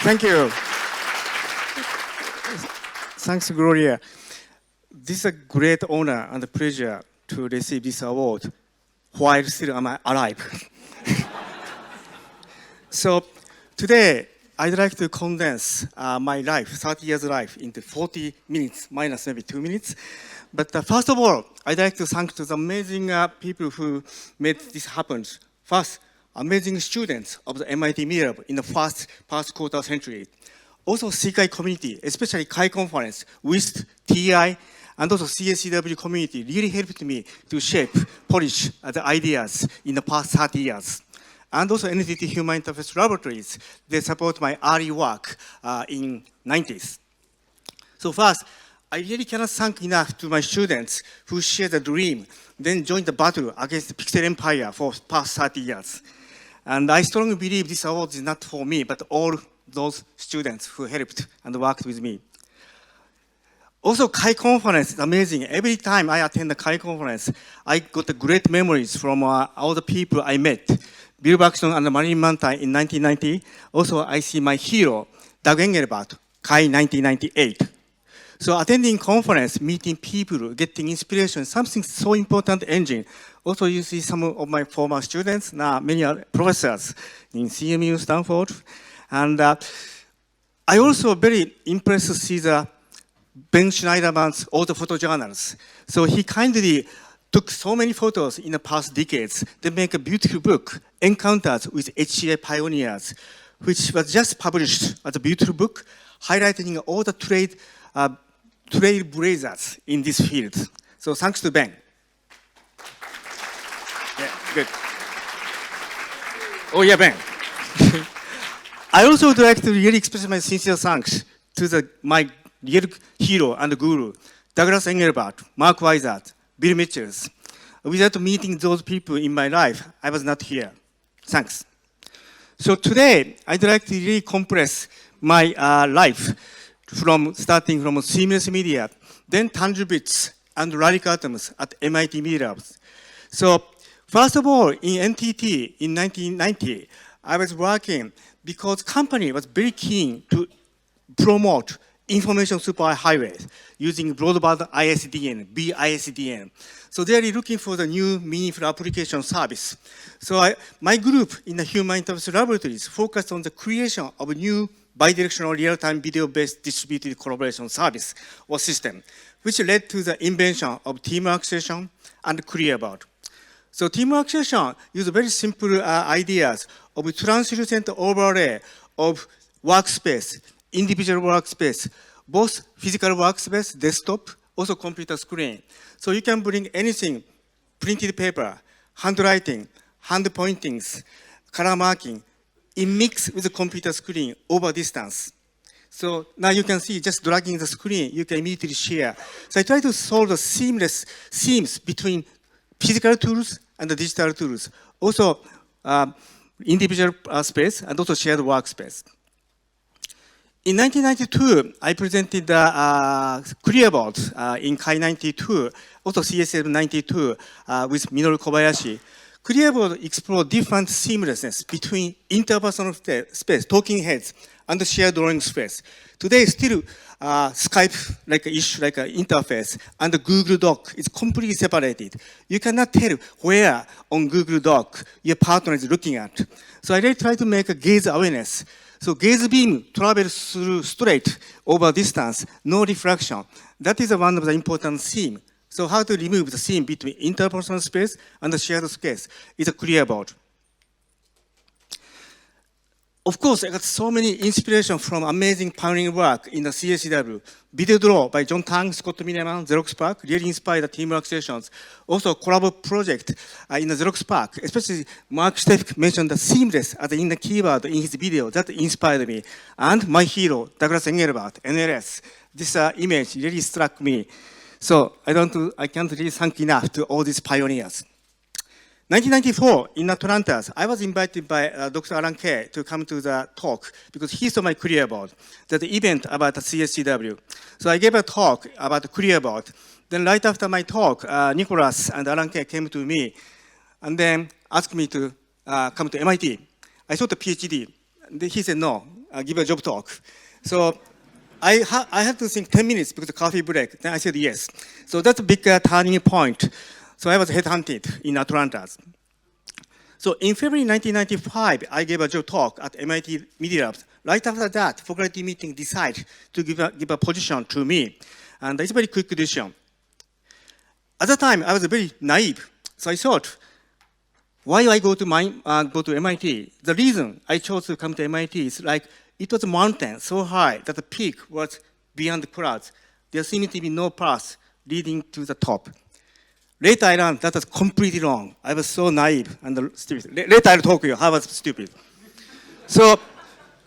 Thank you. Thanks, Gloria. This is a great honor and pleasure to receive this award while still I'm alive. So today, I'd like to condense my life, 30 years life, into 40 minutes, minus maybe 2 minutes. But first of all, I'd like to thank to the amazing people who made this happen. First, amazing students of the MIT Media Lab in the past quarter century. Also, CKI community, especially KAI conference, with TI, and also CSCW community really helped me to shape, polish the ideas in the past 30 years. And also NTT Human Interface Laboratories, they support my early work in 90s. So first, I really cannot thank enough to my students who shared the dream, then joined the battle against the Pixel Empire for past 30 years. And I strongly believe this award is not for me, but all those students who helped and worked with me. Also, KAI conference is amazing. Every time I attend the KAI conference, I got the great memories from all the people I met. Bill Buxton and Marilyn Mantyne in 1990. Also, I see my hero, Doug Engelbart, KAI 1998. So attending conference, meeting people, getting inspiration, something so important engine. Also, you see some of my former students, now many are professors in CMU, Stanford. And I also very impressed to see the Ben Schneiderman's auto photo journals. So he kindly took so many photos in the past decades to make a beautiful book, Encounters with HCI Pioneers, which was just published as a beautiful book, highlighting all the trailblazers in this field. So thanks to Ben. Yeah, good. Oh yeah, Ben. I also would like to really express my sincere thanks to my real hero and guru, Douglas Engelbart, Mark Weisert, Bill Mitchells. Without meeting those people in my life, I was not here. Thanks. So today, I'd like to really compress my life starting from Seamless Media, then TangiBits and Radical Atoms at MIT Media Labs. So first of all, in NTT in 1990, I was working because company was very keen to promote information superhighways using broadband ISDN, BISDN. So they are looking for the new meaningful application service. So my group in the Human Interface Laboratories focused on the creation of a new bidirectional real-time video-based distributed collaboration service or system, which led to the invention of teamwork session and ClearBoard. So teamwork session uses very simple ideas of translucent overlay of workspace, individual workspace, both physical workspace, desktop, also computer screen. So you can bring anything, printed paper, handwriting, hand pointings, color marking, in mix with the computer screen over distance. So now you can see just dragging the screen, you can immediately share. So I try to solve the seams between physical tools and the digital tools. Also individual space and also shared workspace. In 1992, I presented ClearBoard in KAI 92, also CSM 92 with Minoru Kobayashi. ClearBoard explored different seamlessness between interpersonal space, talking heads, and the shared drawing space. Today, still Skype like an interface, and the Google Doc is completely separated. You cannot tell where on Google Doc your partner is looking at. So I really try to make a gaze awareness. So gaze beam travels through straight over distance, no refraction. That is one of the important themes. So how to remove the seam between interpersonal space and the shared space is a ClearBoard. Of course, I got so many inspiration from amazing pioneering work in the CSCW. Video Draw by John Tang, Scott Miniman, Xerox PARC really inspired the teamwork sessions. Also, collab project in the Xerox PARC, especially Mark Stefk mentioned the seamless as in the keyword in his video. That inspired me. And my hero, Douglas Engelbart, NLS. This image really struck me. So I can't really thank enough to all these pioneers. 1994, in Atlanta, I was invited by Dr. Alan Kay to come to the talk because he saw my ClearBoard, the event about the CSCW. So I gave a talk about the ClearBoard. Then right after my talk, Nicholas and Alan Kay came to me and then asked me to come to MIT. I thought a PhD. He said, no, give a job talk. So I had to think 10 minutes because of coffee break. Then I said yes. So that's a big turning point. So I was headhunted in Atlanta. So in February 1995, I gave a job talk at MIT Media Labs. Right after that, faculty meeting decided to give a position to me. And it's a very quick decision. At the time, I was very naive. So I thought, why I go to MIT? The reason I chose to come to MIT is like, it was a mountain so high that the peak was beyond the clouds. There seemed to be no path leading to the top. Later I learned that was completely wrong. I was so naive and stupid. Later I'll talk to you how I was stupid. So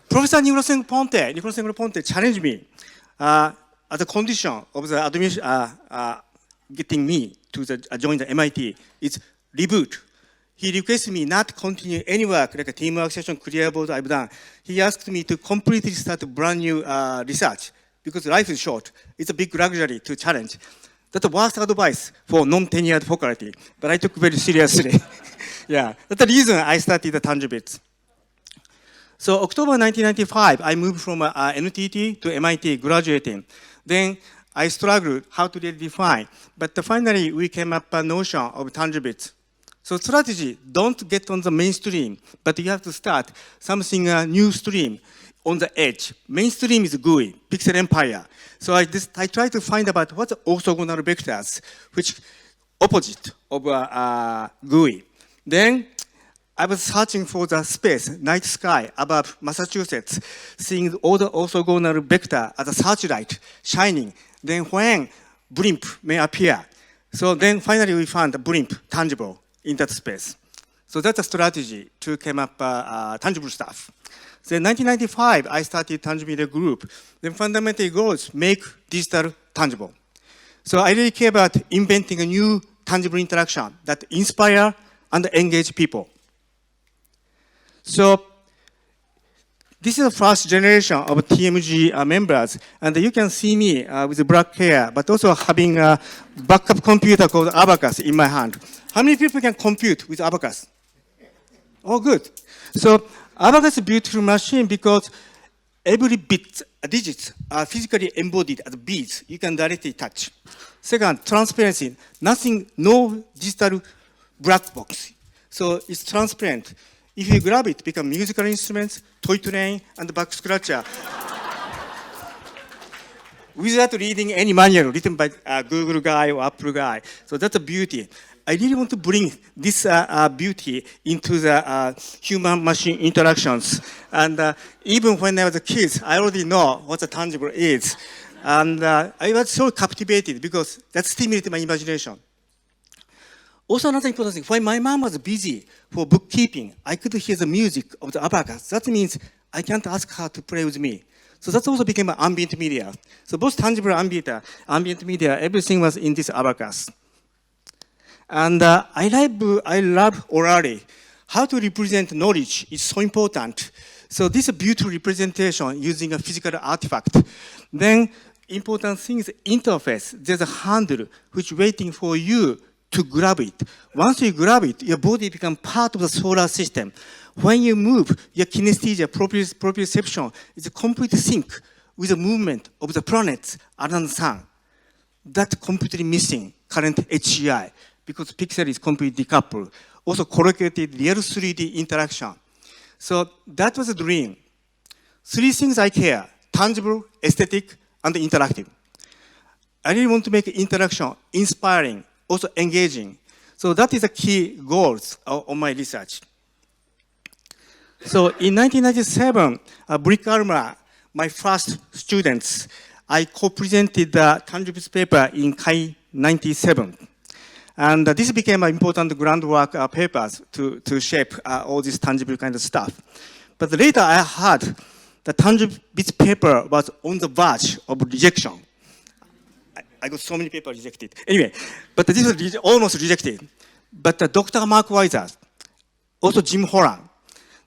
Professor Nicolas Ponte challenged me as a condition of the admission, getting me to join the MIT is reboot. He requested me not to continue any work like a teamwork session, career board I've done. He asked me to completely start a brand new research because life is short. It's a big luxury to challenge. That's the worst advice for non-tenured faculty, but I took very seriously. Yeah, that's the reason I started the TangiBits. So October 1995, I moved from NTT to MIT, graduating. Then I struggled how to really define, but finally we came up with a notion of TangiBits. So strategy, don't get on the mainstream, but you have to start something new stream on the edge. Mainstream is GUI, Pixel Empire. So I try to find about what's orthogonal vectors, which opposite of GUI. Then I was searching for the space, night sky above Massachusetts, seeing all the orthogonal vector as a searchlight shining. Then when blimp may appear. So then finally we found a blimp tangible in that space. So that's a strategy to come up tangible stuff. So in 1995, I started Tangible Media Group. Then fundamentally goals make digital tangible. So I really care about inventing a new tangible interaction that inspire and engage people. So this is the first generation of TMG members, and you can see me with black hair, but also having a backup computer called Abacus in my hand. How many people can compute with Abacus? Oh, good. So Abacus is a beautiful machine because every bit, digits are physically embodied as beads. You can directly touch. Second, transparency. Nothing, no digital black box. So it's transparent. If you grab it, become musical instruments, toy train, and back scratcher. Without reading any manual written by a Google guy or Apple guy. So that's a beauty. I really want to bring this beauty into the human-machine interactions. And even when I was a kid, I already know what the tangible is. And I was so captivated because that stimulated my imagination. Also another important thing, when my mom was busy for bookkeeping, I could hear the music of the Abacus. That means I can't ask her to play with me. So that also became an ambient media. So both tangible and ambient media, everything was in this Abacus. And I love orally. How to represent knowledge is so important. So this is a beautiful representation using a physical artifact. Then important thing is interface. There's a handle which is waiting for you to grab it. Once you grab it, your body becomes part of the solar system. When you move, your kinesthesia, proprioception is a complete sync with the movement of the planets around the sun. That's completely missing current HCI because pixel is completely decoupled. Also collocated real 3D interaction. So that was a dream. Three things I care: tangible, aesthetic, and interactive. I really want to make interaction inspiring, also engaging. So that is the key goals of my research. So in 1997, Brick Alma, my first students, I co-presented the TangiBits paper in CHI 97. And this became an important groundwork papers to shape all this tangible kind of stuff. But later I heard the TangiBits paper was on the verge of rejection. I got so many papers rejected. Anyway, but this was almost rejected. But Dr. Mark Weiser, also Jim Horan,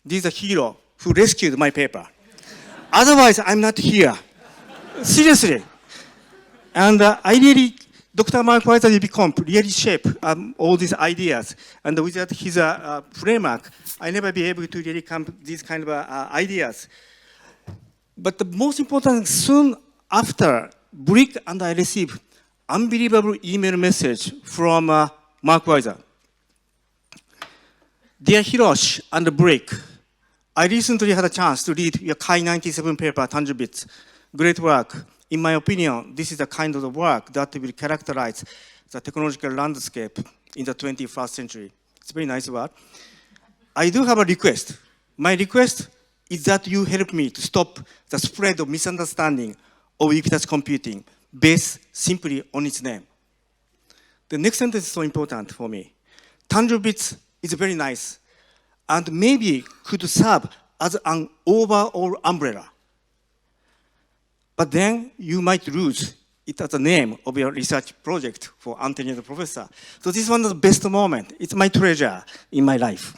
this is a hero who rescued my paper. Otherwise, I'm not here. Seriously. And Dr. Mark Weiser will become really shape all these ideas. And without his framework, I never be able to really come these kind of ideas. But the most important, soon after, Brick and I received unbelievable email message from Mark Weiser. Dear Hiroshi and Brick, I recently had a chance to read your Kai 97 paper, Tangible Bits. Great work. In my opinion, this is the kind of work that will characterize the technological landscape in the 21st century. It's a very nice word. I do have a request. My request is that you help me to stop the spread of misunderstanding of ubiquitous computing based simply on its name. The next sentence is so important for me. Tangible Bits is very nice and maybe could serve as an overall umbrella. But then you might lose it as the name of your research project for untenured professor. So this is one of the best moments. It's my treasure in my life.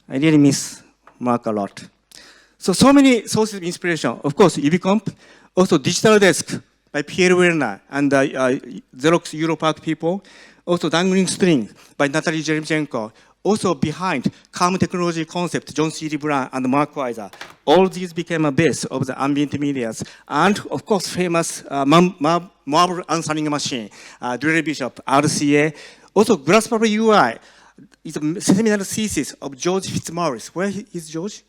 I really miss Mark a lot. So many sources of inspiration. Of course, Ubicomp, also Digital Desk by Pierre Werner and Xerox Europark people. Also Dangling String by Natalie Jeremchenko. Also behind calm technology concept, John C. Brown and Mark Weiser. All these became a base of the ambient medias. And of course, famous Marble answering machine, Dreher Bishop, RCA. Also, Grasshopper UI is a seminal thesis of George Fitzmaurice. Where is George?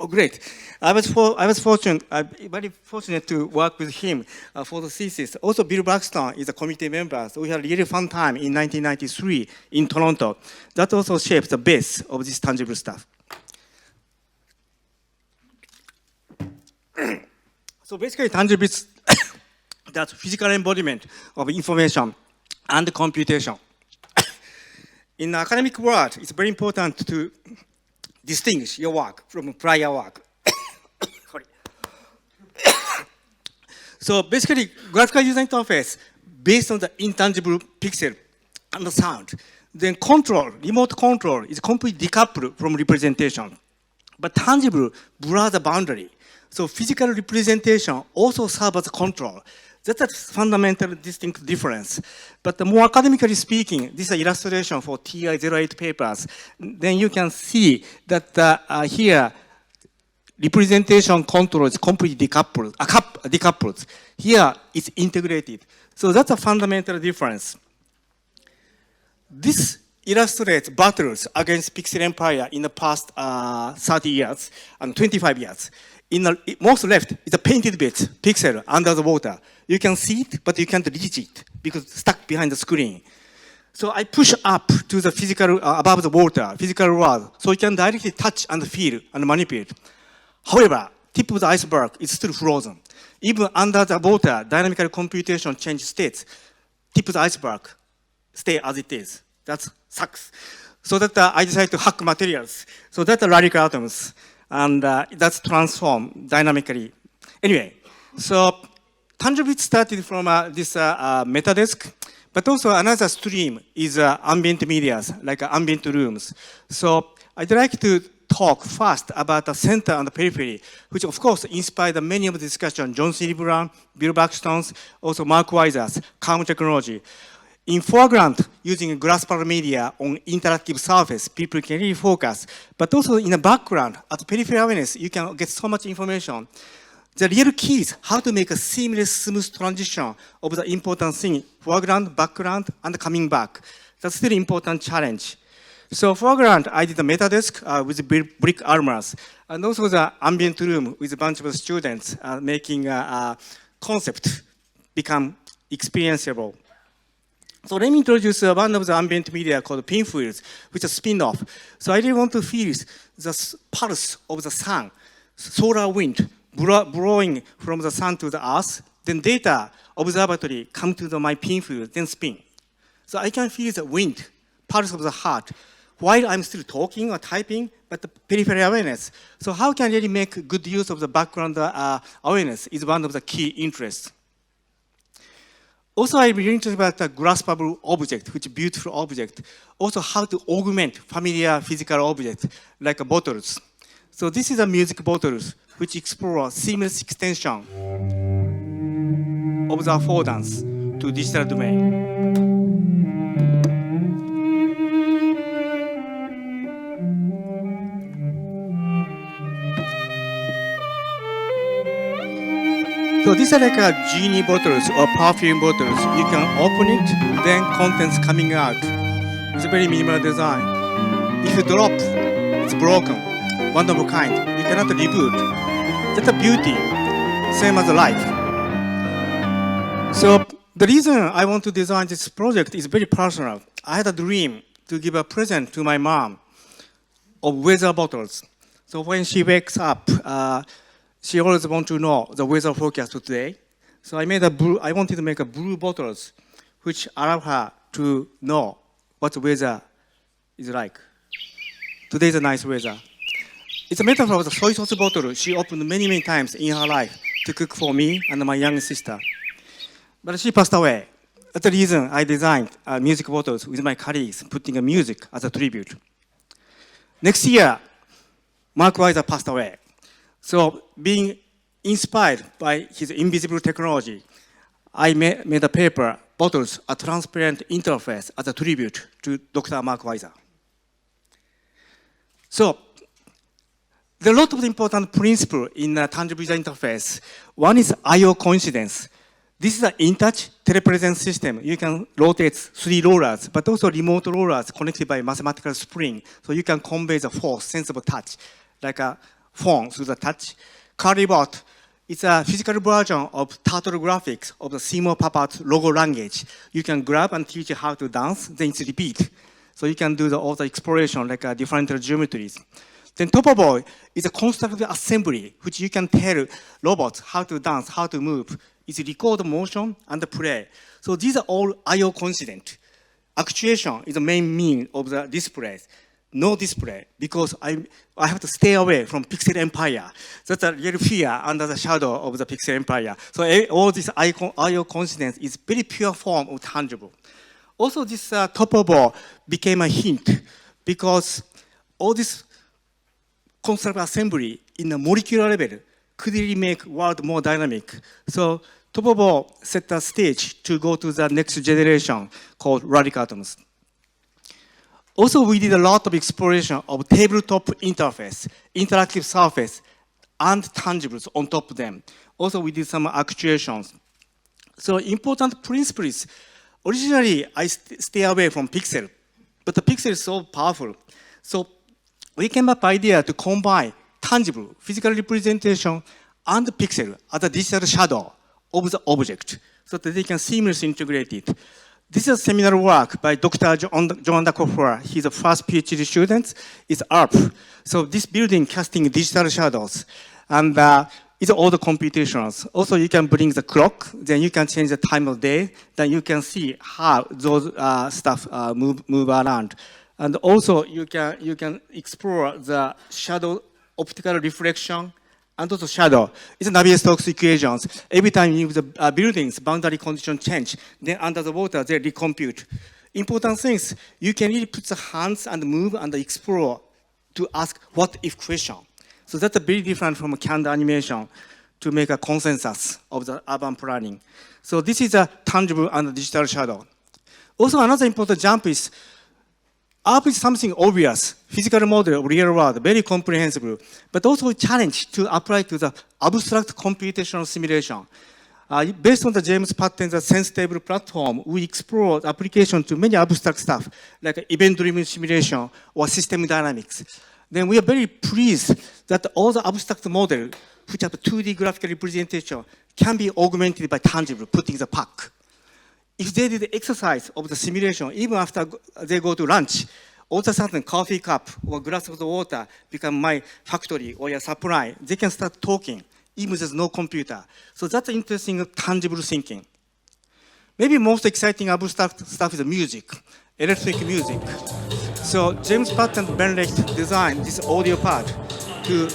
Oh, great. I was very fortunate to work with him for the thesis. Also, Bill Braxton is a committee member. So we had a really fun time in 1993 in Toronto. That also shaped the base of this tangible stuff. So basically, tangible is that physical embodiment of information and computation. In the academic world, it's very important to distinguish your work from prior work. Sorry. So basically, graphical user interface based on the intangible pixel and the sound. Then control, remote control is completely decoupled from representation. But tangible blurs the boundary. So physical representation also serves as control. That's a fundamental distinct difference. But the more academically speaking, this is an illustration for TI-08 papers. Then you can see that here, representation control is completely decoupled. Here, it's integrated. So that's a fundamental difference. This illustrates battles against Pixel Empire in the past 30 years and 25 years. In the most left is a painted bit, pixel under the water. You can see it, but you can't reach it because it's stuck behind the screen. So I push up to the physical, above the water, physical world, so you can directly touch and feel and manipulate. However, tip of the iceberg is still frozen. Even under the water, dynamical computation changes states. Tip of the iceberg stay as it is. That sucks. So that I decided to hack materials. So that's the radical atoms. And that's transformed dynamically. Anyway, so Tangible Bits started from this MetaDesk, but also another stream is ambient medias, like ambient rooms. So I'd like to talk first about the center and the periphery, which of course inspired many of the discussion, John C. Brown, Bill Braxton's, also Mark Weiser's, calm technology. In foreground, using Grasshopper media on interactive surface, people can really focus. But also in the background, at peripheral awareness, you can get so much information. The real key is how to make a seamless, smooth transition of the important thing, foreground, background, and coming back. That's still an important challenge. So foreground, I did a MetaDesk with brick armors, and also the ambient room with a bunch of students making a concept become experienceable. So let me introduce one of the ambient media called Pinwheels, which is a spin-off. So I really want to feel the pulse of the sun, solar wind blowing from the sun to the earth, then data observatory come to my Pinwheel, then spin. So I can feel the wind, pulse of the heart, while I'm still talking or typing, but the peripheral awareness. So how can I really make good use of the background awareness is one of the key interests. Also, I'm really interested about the graspable object, which is a beautiful object. Also, how to augment familiar physical objects, like bottles. So this is a music bottles, which explore seamless extension of the affordance to digital domain. So these are like a genie bottles or perfume bottles. You can open it, then contents coming out. It's a very minimal design. If you drop, it's broken, one of a kind. You cannot reboot. That's a beauty, same as life. So the reason I want to design this project is very personal. I had a dream to give a present to my mom of weather bottles. So when she wakes up, she always wants to know the weather forecast today. So I wanted to make a blue bottles, which allow her to know what the weather is like. Today is a nice weather. It's a metaphor of the soy sauce bottle she opened many, many times in her life to cook for me and my young sister. But she passed away. That's the reason I designed music bottles with my colleagues, putting a music as a tribute. Next year, Mark Weiser passed away. So being inspired by his invisible technology, I made a paper, Bottles, a transparent interface as a tribute to Dr. Mark Weiser. So there are a lot of important principles in a tangible user interface. One is I/O coincidence. This is an in-touch telepresence system. You can rotate 3 rollers, but also remote rollers connected by mathematical spring. So you can convey the force, sensible touch, like a phone through the touch. Carrybot is a physical version of Turtle graphics of the Seymour Papert logo language. You can grab and teach how to dance, then it's repeat. So you can do all the exploration like different geometries. Then Topoboy is a constructive assembly, which you can tell robots how to dance, how to move. It's record motion and play. So these are all I/O coincident. Actuation is the main meaning of the displays. No display, because I have to stay away from pixel empire. That's a real fear under the shadow of the pixel empire. So all this I/O coincidence is very pure form of tangible. Also, this Topobo became a hint because all this constructive assembly in a molecular level could really make world more dynamic. So Topobo set the stage to go to the next generation called radical atoms. Also, we did a lot of exploration of tabletop interface, interactive surface, and tangibles on top of them. Also, we did some actuations. So important principles. Originally, I stay away from pixel, but the pixel is so powerful. So we came up with the idea to combine tangible physical representation and pixel as a digital shadow of the object so that they can seamlessly integrate it. This is a seminal work by Dr. John Koffer. He's the first PhD student. It's ARP. So this building casting digital shadows. And it's all the computations. Also, you can bring the clock. Then you can change the time of day. Then you can see how those stuff move around. And also, you can explore the shadow optical reflection and also shadow. It's Navier-Stokes equations. Every time you the buildings, boundary condition change, then under the water, they recompute. Important things, you can really put the hands and move and explore to ask what if question. So that's very different from canned animation to make a consensus of the urban planning. So this is a tangible and digital shadow. Also, another important jump is ARP is something obvious, physical model of real world, very comprehensible, but also a challenge to apply to the abstract computational simulation. Based on the James Patten's sense-table platform, we explored application to many abstract stuff, like event-driven simulation or system dynamics. Then we are very pleased that all the abstract model, which have a 2D graphical representation, can be augmented by tangible, putting the pack. If they did the exercise of the simulation, even after they go to lunch, all of a sudden coffee cup or glass of the water become my factory or your supply, they can start talking, even there's no computer. So that's interesting, tangible thinking. Maybe most exciting abstract stuff is music, electric music. So James Patten and Ben Licht designed this audio part to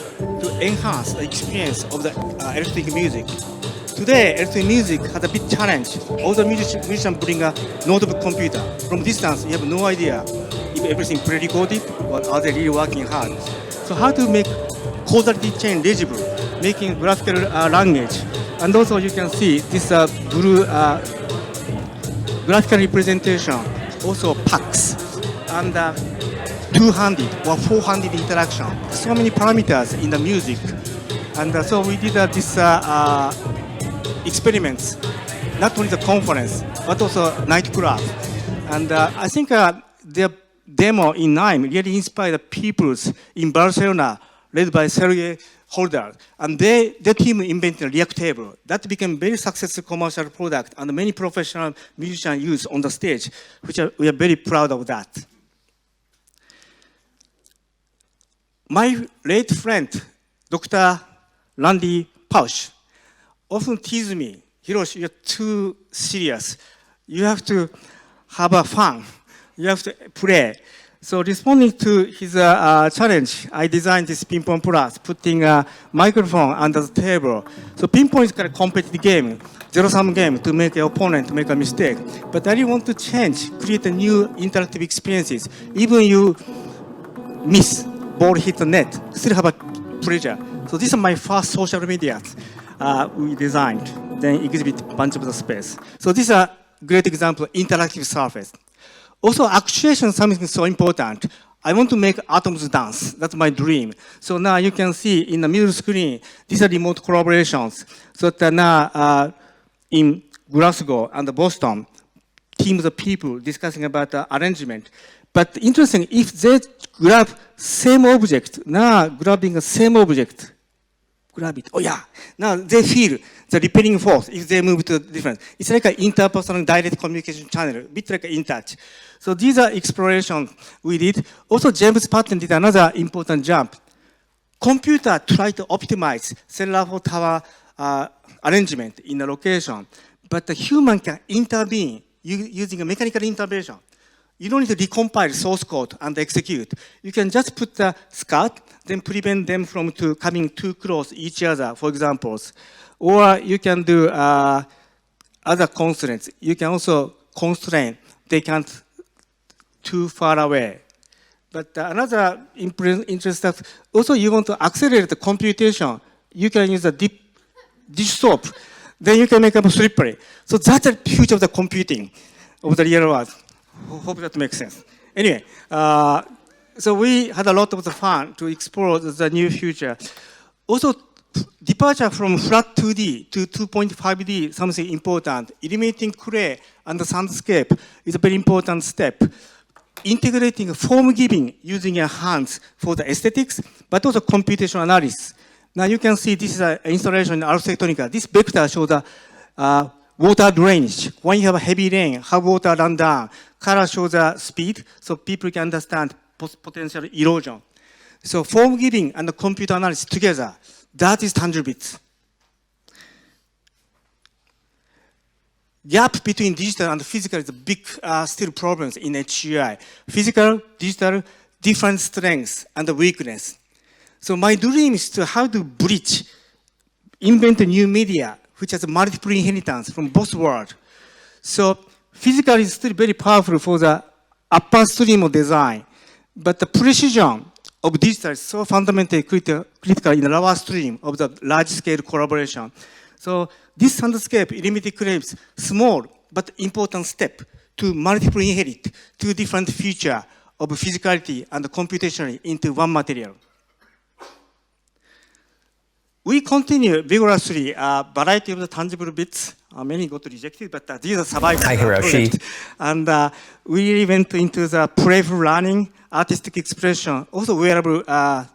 enhance the experience of the electric music. Today, electronic music has a big challenge. All the musicians bring a notebook computer. From distance, you have no idea if everything pre-recorded or are they really working hard. So how to make causality chain legible, making graphical language. And also you can see this blue graphical representation, also packs, and two-handed or four-handed interaction. So many parameters in the music. And so we did this experiments, not only the conference, but also nightclub. And I think their demo in NIME really inspired the peoples in Barcelona, led by Sergey Holder. And their team invented React Table. That became very successful commercial product, and many professional musicians use on the stage, which we are very proud of that. My late friend, Dr. Randy Pausch, often tease me, Hiroshi, you're too serious. You have to have a fun. You have to play. So responding to his challenge, I designed this Ping Pong Plus, putting a microphone under the table. So Ping Pong is kind of competitive game, zero-sum game to make your opponent make a mistake. But I really want to change, create a new interactive experiences. Even you miss, ball hit the net, still have a pleasure. So this is my first social media we designed, then exhibit a bunch of the space. So this is a great example, interactive surface. Also, actuation is something so important. I want to make atoms dance. That's my dream. So now you can see in the middle screen, these are remote collaborations. So that now in Glasgow and Boston, teams of people discussing about the arrangement. But interesting, if they grab same object, now grabbing the same object, grab it. Oh yeah. Now they feel the repelling force if they move to different. It's like an interpersonal direct communication channel, a bit like InTouch. So these are explorations we did. Also, James Patton did another important jump. Computer tried to optimize cellular tower arrangement in a location, but the human can intervene using a mechanical intervention. You don't need to recompile source code and execute. You can just put the SCART, then prevent them from coming too close each other, for example. Or you can do other constraints. You can also constrain they can't too far away. But another interesting stuff, also you want to accelerate the computation. You can use a dish soap. Then you can make them slippery. So that's the future of the computing of the real world. Hope that makes sense. Anyway, so we had a lot of the fun to explore the new future. Also, departure from flat 2D to 2.5D, something important. Eliminating clay and the soundscape is a very important step. Integrating form giving using your hands for the aesthetics, but also computational analysis. Now you can see this is an installation in Architectonica. This vector shows the water drainage. When you have a heavy rain, how water run down. Color shows the speed, so people can understand potential erosion. So form giving and the computer analysis together, that is TangiBits. Gap between digital and physical is a big still problems in HUI. Physical, digital, different strengths and weakness. So my dream is to how to bridge, invent a new media which has a multiple inheritance from both worlds. So physical is still very powerful for the upper stream of design, but the precision of digital is so fundamentally critical in the lower stream of the large-scale collaboration. So this soundscape eliminated claims small but important step to multiple inherit two different features of physicality and computationally into one material. We continue vigorously a variety of the tangible bits. Many got rejected, but these are survivors. Hi, Hiroshi. And we really went into the playful learning, artistic expression, also wearable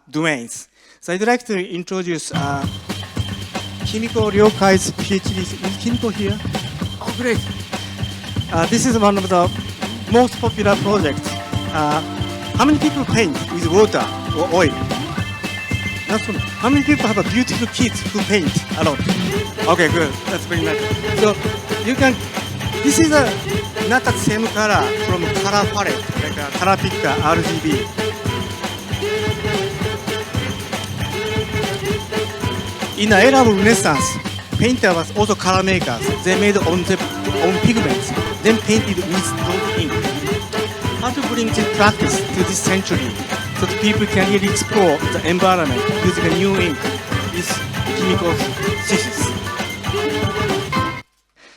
domains. So I'd like to introduce Kimiko Ryokai's PhD. Is Kimiko here? Oh, great. This is one of the most popular projects. How many people paint with water or oil? That's one. How many people have a beautiful kids who paint a lot? Okay, good. That's very nice. So you can, this is not the same color from color palette, like a color picker, RGB. In the era of Renaissance, painter was also color makers. They made own pigments, then painted with those ink. How to bring this practice to this century so that people can really explore the environment using a new ink is Kimiko's thesis.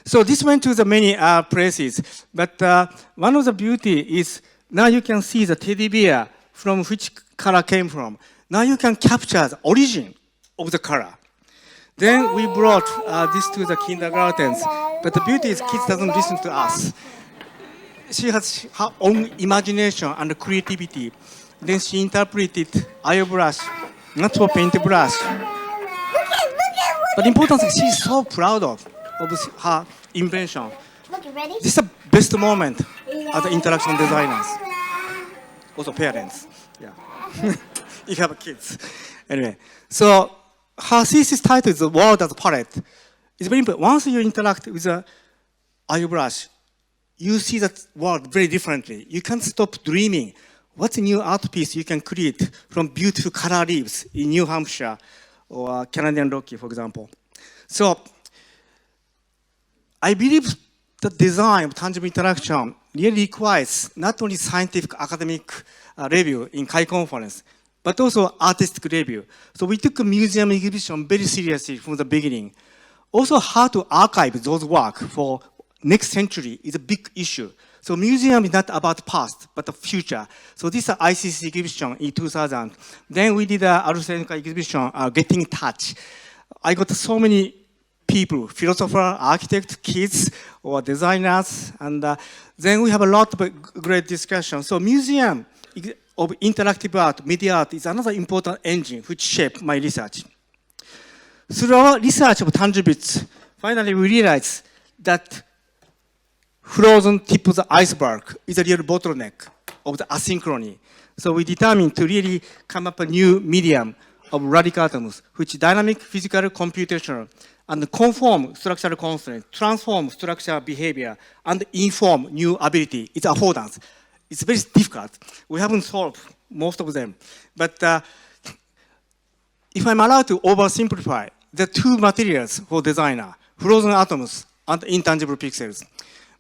So this went to the many places, but one of the beauty is now you can see the teddy bear from which color came from. Now you can capture the origin of the color. Then we brought this to the kindergartens. But the beauty is kids doesn't listen to us. She has her own imagination and creativity. Then she interpreted airbrush, not for paintbrush. But important thing, she's so proud of her invention. Okay, ready? This is the best moment as the interaction designers. Also parents. Yeah. If you have kids. Anyway, so her thesis title is The World as a Palette. It's very important. Once you interact with the airbrush, you see that world very differently. You can't stop dreaming. What's a new art piece you can create from beautiful color leaves in New Hampshire or Canadian Rocky, for example. So I believe the design of tangible interaction really requires not only scientific academic review in CHI conference, but also artistic review. So we took a museum exhibition very seriously from the beginning. Also, how to archive those work for next century is a big issue. So museum is not about past, but the future. So this is ICC exhibition in 2000. Then we did a AstraZeneca exhibition, Getting in Touch. I got so many people, philosophers, architects, kids, or designers, and then we have a lot of great discussion. So museum of interactive art, media art is another important engine which shaped my research. Through our research of tangibles, finally we realized that frozen tip of the iceberg is a real bottleneck of the asynchrony. So we determined to really come up a new medium of radical atoms, which dynamic, physical, computational, and conform structural constraints, transform structural behavior, and inform new ability. It's affordance. It's very difficult. We haven't solved most of them. But if I'm allowed to oversimplify, there are two materials for designer, frozen atoms and intangible pixels.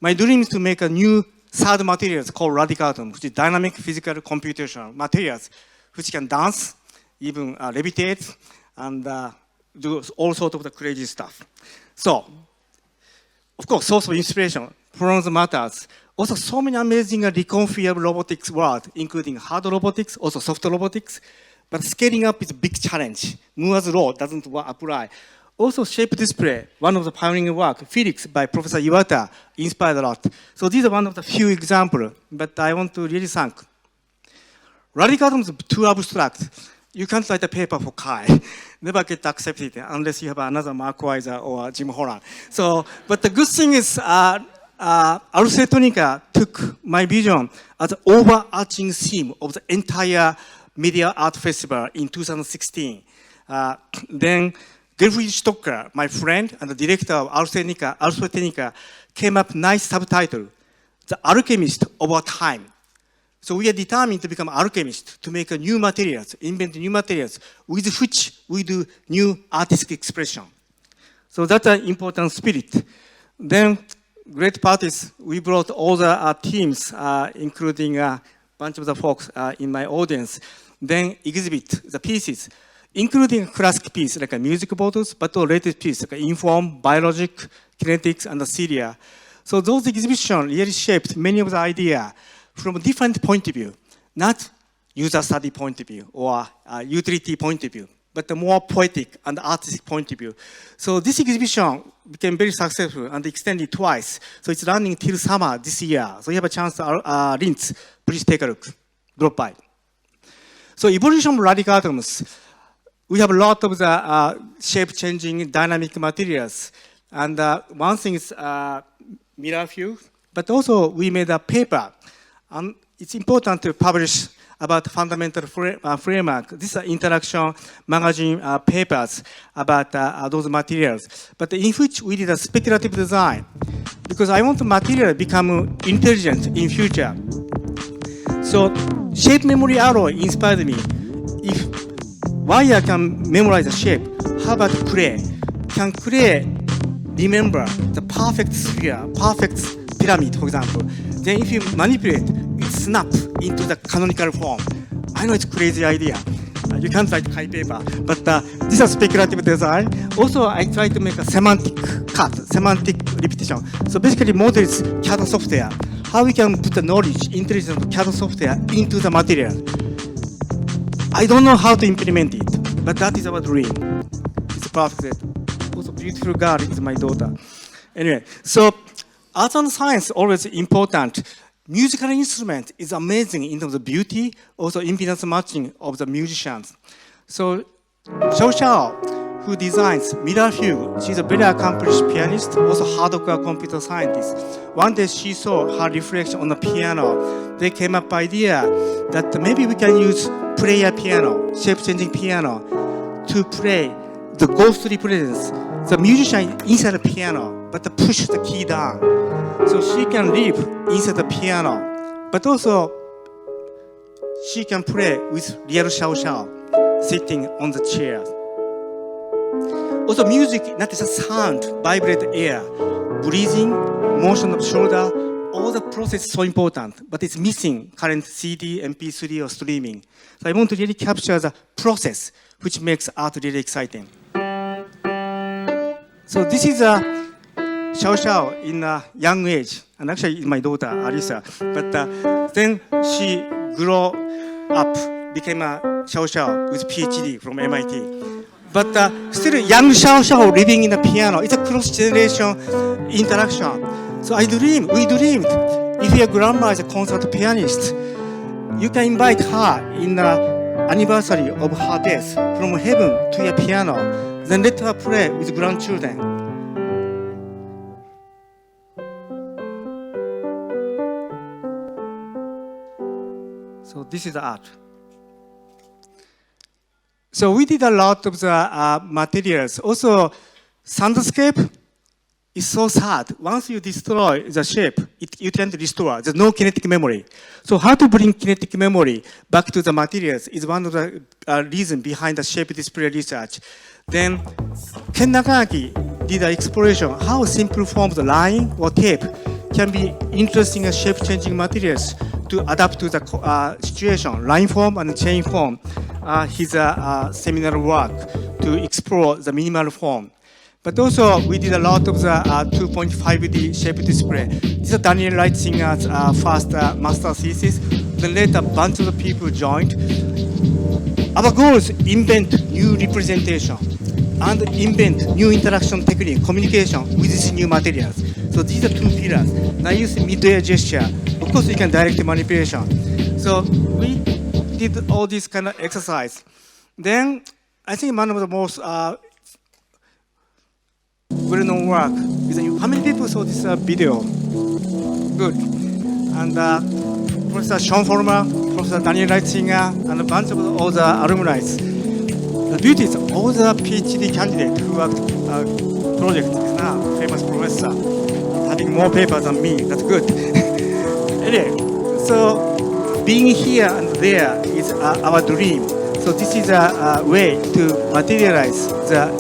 My dream is to make a new third materials called radical atom, which is dynamic, physical, computational materials, which can dance, even levitate, and do all sorts of the crazy stuff. So, of course, source of inspiration from the matters. Also, so many amazing reconfigurable robotics world, including hard robotics, also soft robotics. But scaling up is a big challenge. Moore's law doesn't apply. Also, shape display, one of the pioneering work, Felix by Professor Iwata, inspired a lot. So these are one of the few examples, but I want to really thank. Radical atoms is too abstract. You can't write a paper for CHI. Never get accepted unless you have another Mark Weiser or Jim Holland. So, but the good thing is, AstraZeneca took my vision as an overarching theme of the entire Media Art Festival in 2016. Then Gerfried Stocker, my friend and the director of AstraZeneca, came up nice subtitle, The Alchemist of Our Time. So we are determined to become alchemists, to make new materials, invent new materials, with which we do new artistic expression. So that's an important spirit. Then, great parties, we brought all the teams, including a bunch of the folks in my audience, then exhibit the pieces, including a classic piece like a music bottles, but also latest piece like inform, biologic, kinetics, and the Syria. So those exhibitions really shaped many of the ideas from a different point of view, not user study point of view or utility point of view, but a more poetic and artistic point of view. So this exhibition became very successful and extended twice. So it's running till summer this year. So you have a chance to, Linz, please take a look, drop by. So evolution of radical atoms. We have a lot of the shape-changing dynamic materials. And one thing is mirror field, but also we made a paper. And it's important to publish about fundamental framework. This is interaction magazine papers about those materials. But in which we did a speculative design. Because I want the material to become intelligent in future. So shape memory alloy inspired me. If wire can memorize a shape, how about clay? Can clay remember the perfect sphere, perfect pyramid, for example? Then if you manipulate, it snaps into the canonical form. I know it's a crazy idea. You can't write CHI paper, but this is speculative design. Also, I try to make a semantic cut, semantic repetition. So basically, model is CAD software. How we can put the knowledge, intelligence of CAD software into the material. I don't know how to implement it, but that is our dream. It's a perfect set. beautiful girl is my daughter. Anyway, so art and science always important. Musical instrument is amazing in terms of beauty, also impedance matching of the musicians. So Xiao Xiao, who designs Mirror Fugue, she's a very accomplished pianist, also hardcore computer scientist. One day she saw her reflection on the piano. They came up idea that maybe we can use player piano, shape-changing piano, to play the ghostly presence, the musician inside the piano, but to push the key down. So she can live inside the piano, but also she can play with real Xiao Xiao, sitting on the chair. Also music, not just sound, vibrate air, breathing, motion of shoulder, all the process is so important, but it's missing current CD, MP3 or streaming. So I want to really capture the process, which makes art really exciting. So this is a Xiao Xiao in a young age, and actually my daughter, Alisa. But then she grew up, became a Xiao Xiao with PhD from MIT. But still young Xiao Xiao living in the piano. It's a cross-generation interaction. So we dreamed, if your grandma is a concert pianist, you can invite her in the anniversary of her death from heaven to your piano. Then let her play with grandchildren. So this is the art. So we did a lot of the materials. Also, soundscape is so sad. Once you destroy the shape, you tend to restore. There's no kinetic memory. So how to bring kinetic memory back to the materials is one of the reasons behind the shape display research. Then Ken Nakanaki did an exploration how simple forms, line or tape, can be interesting as shape-changing materials to adapt to the situation, line form and chain form. His seminal work to explore the minimal form. But also, we did a lot of the 2.5D shape display. This is Daniel Reitzinger's first master thesis. Then later, a bunch of people joined. Our goal is invent new representation and invent new interaction technique, communication with these new materials. So these are two pillars. Now use mid-air gesture. Of course, you can direct manipulation. So we did all this kind of exercise. Then I think one of the most well-known work is how many people saw this video? Good. And Professor Sean Folmer, Professor Daniel Reitzinger, and a bunch of all the alumni. The beauty is all the PhD candidates who worked project is now famous professor, having more papers than me. That's good. Anyway, so being here and there is our dream. So this is a way to materialize the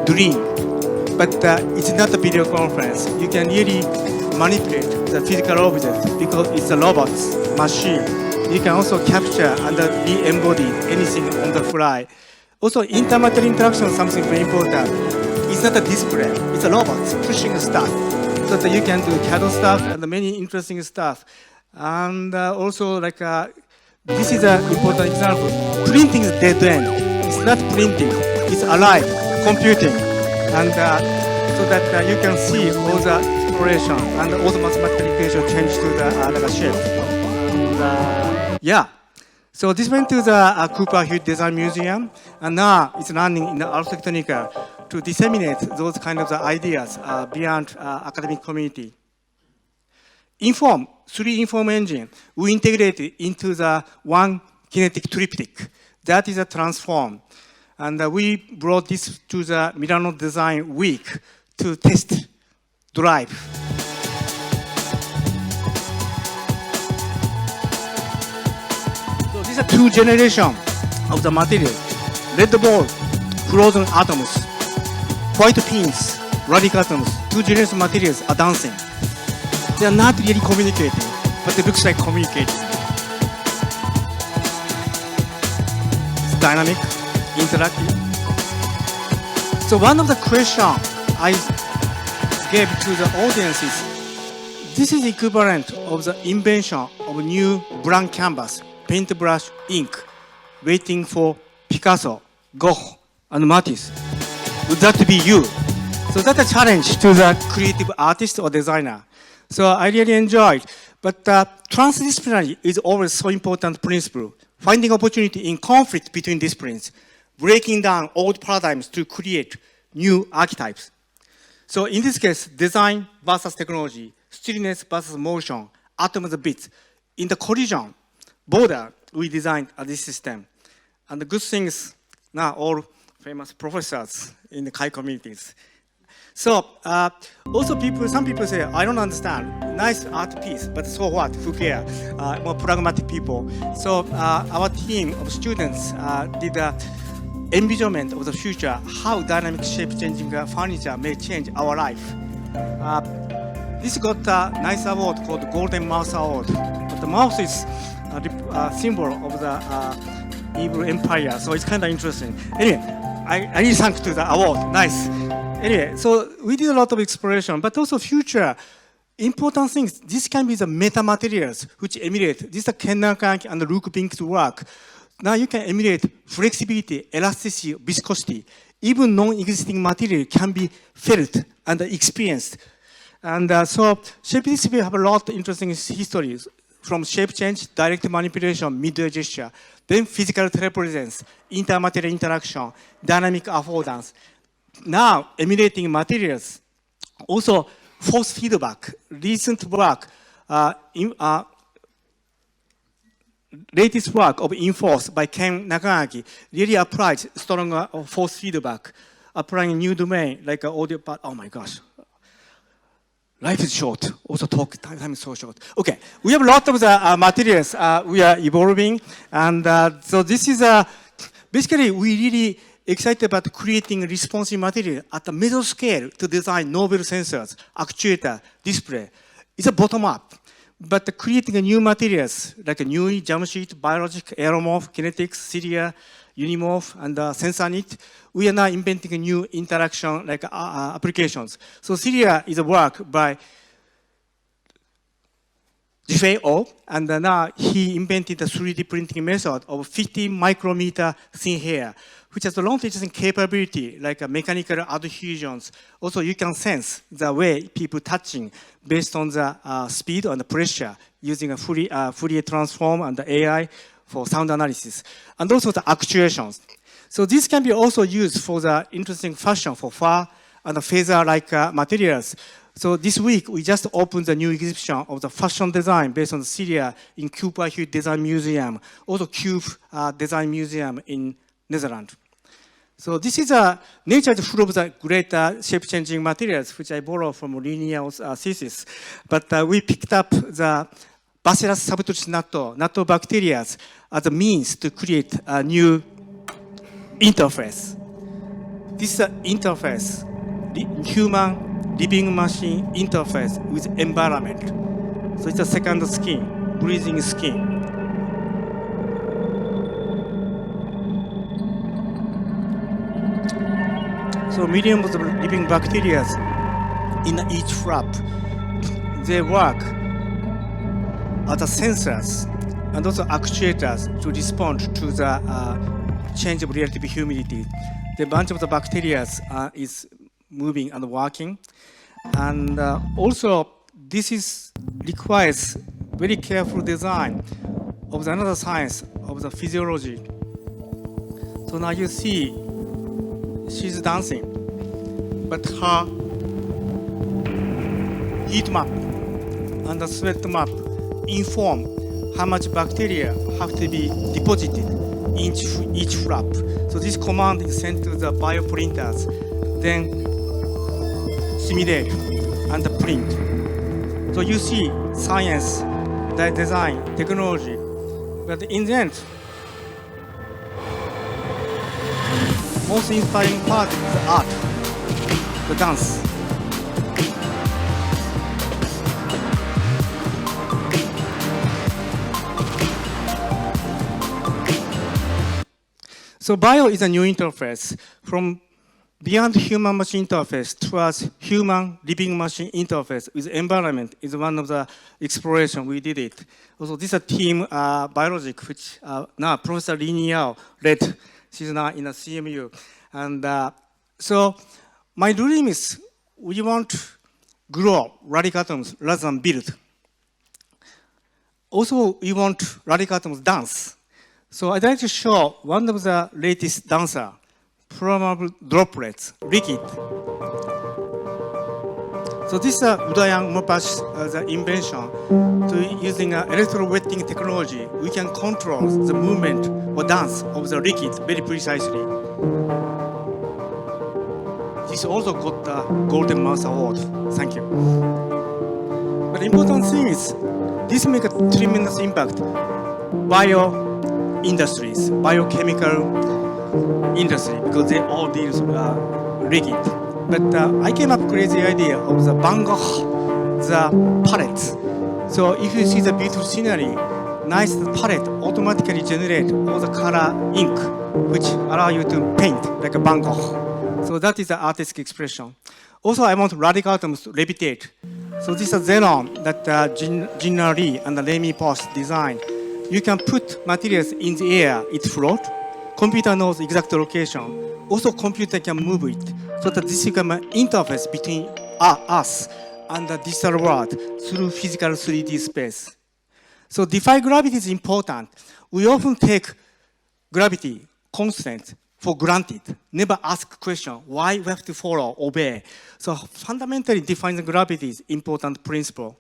dream. But it's not a video conference. You can really manipulate the physical object because it's a robot machine. You can also capture and re-embody anything on the fly. Also, intermaterial interaction is something very important. It's not a display. It's a robot pushing stuff. So that you can do CAD stuff and many interesting stuff. And also, like, this is an important example. Printing is dead end. It's not printing. It's alive, computing. And so that you can see all the exploration and all the mathematical equation change to the like a shape. And, yeah. So this went to the Cooper Hewitt Design Museum. And now it's running in the Architectonica to disseminate those kind of ideas beyond academic community. Inform, 3 Inform engine, we integrated into the one kinetic triptych. That is a transform. And we brought this to the Milano Design Week to test drive. So these are 2 generations of the material. Red ball, frozen atoms, white pins, radical atoms, 2 generations of materials are dancing. They are not really communicating, but it looks like communicating. It's dynamic, interactive. So one of the questions I gave to the audience is, this is equivalent of the invention of a new blank canvas, paintbrush ink, waiting for Picasso, Gough, and Matisse. would that be you? So that's a challenge to the creative artist or designer. So I really enjoyed. But transdisciplinary is always so important principle. Finding opportunity in conflict between disciplines, breaking down old paradigms to create new archetypes. So in this case, design versus technology, stillness versus motion, atoms and bits. In the collision border, we designed this system. And the good things, now all famous professors in the Kai communities. So also some people say, I don't understand, nice art piece, but so what, who care? More pragmatic people. So our team of students did envisionment of the future, how dynamic shape-changing furniture may change our life. This got a nice award called Golden Mouse Award. But the mouse is a symbol of the evil empire, so it's kind of interesting. Anyway, I really thank to the award, nice. Anyway, so we did a lot of exploration, but also future important things. This can be the metamaterials which emulate. This is Ken Nakamaki and Luke Pink's work. Now you can emulate flexibility, elasticity, viscosity. Even non-existing material can be felt and experienced. And so shape discipline have a lot of interesting histories, from shape change, direct manipulation, midway gesture, then physical telepresence, intermaterial interaction, dynamic affordance. Now emulating materials, also force feedback. Recent work, latest work of Inforce by Ken Nakamaki really applies stronger force feedback, applying new domain like audio part. Oh my gosh. Life is short. Also time is so short. Okay, we have a lot of the materials we are evolving. And so this is basically we really excited about creating responsive material at the meso scale to design novel sensors, actuator, display. It's a bottom up. But creating new materials like a NUI, Jamsheet, Biologic, Aeromorph, Kinetics, Cilia, Unimorph, and SensorKnit, we are now inventing a new interaction like applications. So Cilia is a work by Jifei O, and now he invented a 3D printing method of 50 micrometer thin hair, which has a long interesting capability, like mechanical adhesions. Also, you can sense the way people touching based on the speed and the pressure using a Fourier transform and the AI for sound analysis, and also the actuations. So this can be also used for the interesting fashion for fur and the feather-like materials. So this week, we just opened the new exhibition of the fashion design based on the Cilia in Cooper Hughes Design Museum, also Cube Design Museum in Netherlands. So this is nature is full of the great shape-changing materials, which I borrow from Linnea's thesis. But we picked up the Bacillus subtilis natto bacteria as a means to create a new interface. This is an interface, human living machine interface with environment. So it's a second skin, breathing skin. So millions of living bacteria in each flap, they work as sensors and also actuators to respond to the change of relative humidity. The bunch of the bacteria is moving and working. And also, this requires very careful design of another science of the physiology. So now you see she's dancing, but her heat map and the sweat map inform how much bacteria have to be deposited in each flap. So this command is sent to the bioprinters, then simulate and print. So you see science, the design, technology, but in the end, most inspiring part is the art, the dance. So bio is a new interface from beyond human-machine interface towards human living machine interface with environment is one of the exploration we did it. Also, this is a team biologic, which now Professor Lin Yao led. She's now in the CMU. And So my dream is we want to grow radical atoms rather than build. Also, we want radical atoms dance. So I'd like to show one of the latest dancer, programmable droplets, liquid. So this is Udayan Mopash the invention to using electrowetting technology. We can control the movement or dance of the liquid very precisely. This also got the Golden Mouse Award. Thank you. But the important thing is this makes a tremendous impact. Bio industries, biochemical industry, because they all deal with liquid. But I came up with crazy idea of the Van Gogh, the palettes. So if you see the beautiful scenery, nice palette automatically generate all the color ink, which allow you to paint like a Van Gogh. So that is the artistic expression. Also, I want radical atoms to levitate. So this is xenon that Jin Lee and Remy Post designed. You can put materials in the air, it float. Computer knows exact location. Also, computer can move it. So that this becomes an interface between us and the digital world through physical 3D space. So defy gravity is important. We often take gravity constant for granted. Never ask question why we have to follow, obey. So fundamentally defining gravity is important principle.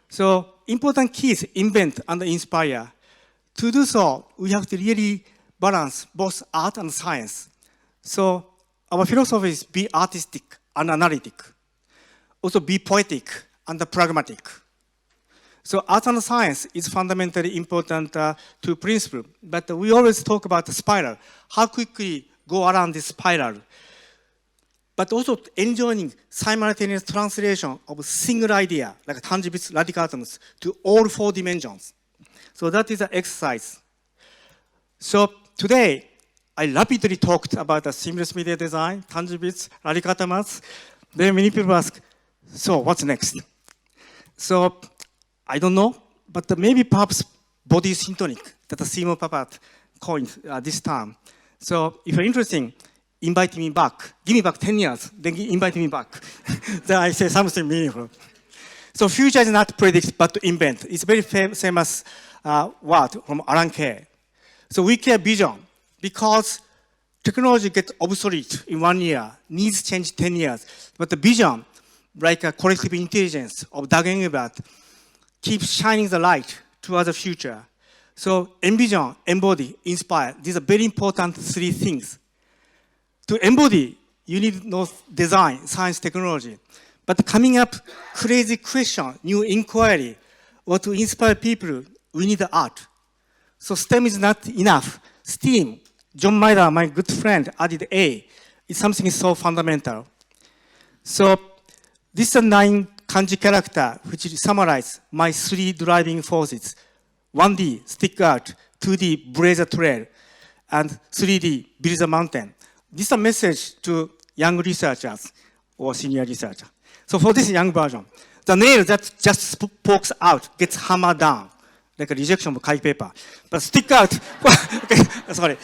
So important keys, invent and inspire. To do so, we have to really balance both art and science. So our philosophy is be artistic and analytic. Also be poetic and pragmatic. So art and science is fundamentally important to principle. But we always talk about the spiral. How quickly go around this spiral. But also enjoying simultaneous translation of a single idea, like tangible radical atoms, to all 4 dimensions. So that is an exercise. So today, I rapidly talked about the seamless media design, tangible radical atoms. Then many people ask, so what's next? So I don't know, but maybe perhaps body syntonic that Simon Papat coined this term. So if you're interested, invite me back. Give me back 10 years, then invite me back. Then I say something meaningful. So future is not predict, but to invent. It's a very famous word from Alan Kay. So we care vision because technology gets obsolete in 1 year, needs change 10 years. But the vision, like a collective intelligence of Doug Engelbart, keeps shining the light towards the future. So envision, embody, inspire. These are very important 3 things. To embody, you need no design, science, technology. But coming up crazy question, new inquiry, or to inspire people, we need the art. So STEM is not enough. STEAM, John Maida, my good friend, added A. It's something so fundamental. So this is a 9 kanji character which summarize my 3 driving forces. 1D, stick out. 2D, blaze a trail. And 3D, build a mountain. This is a message to young researchers or senior researchers. So for this young version, the nail that just pokes out gets hammered down, like a rejection of Kai paper. But stick out, okay, sorry,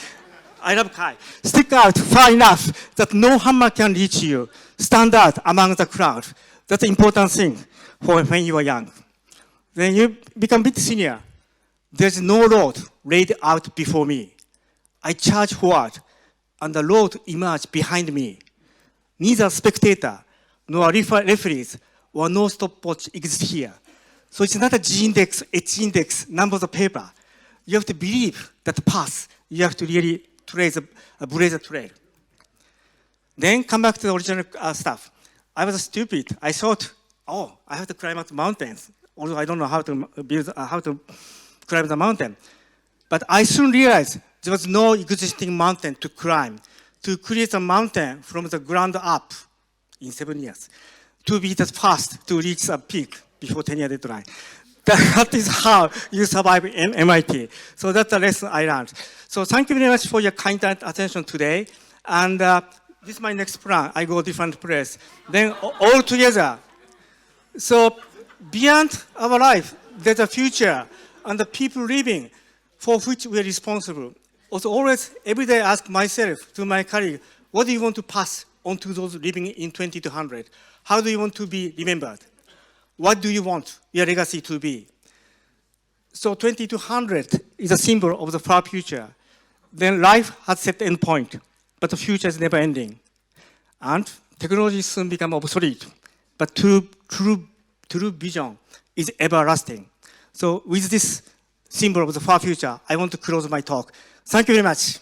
I love Kai. Stick out far enough that no hammer can reach you. Stand out among the crowd. That's an important thing for when you are young. Then you become a bit senior. There's no road laid out before me. I charge forward, and the road emerged behind me. Neither spectator, nor referees, or no stopwatch exist here. So it's not a G index, H index, numbers of paper. You have to believe that path. You have to really blaze a trail. Then come back to the original stuff. I was stupid. I thought, oh, I have to climb up the mountains. Although I don't know how to climb the mountain. But I soon realized there was no existing mountain to climb. To create a mountain from the ground up in 7 years. To be that fast to reach a peak before 10-year deadline. That is how you survive in MIT. So that's the lesson I learned. So thank you very much for your kind attention today. And this is my next plan. I go different place. Then all together. So beyond our life, there's a future and the people living for which we are responsible. Also always, every day I ask myself, to my colleague, What do you want to pass on to those living in 2200? How do you want to be remembered? What do you want your legacy to be? So 2200 is a symbol of the far future. Then life has set end point, but the future is never ending. And technology soon become obsolete, but true vision is everlasting. So with this symbol of the far future, I want to close my talk. Thank you very much.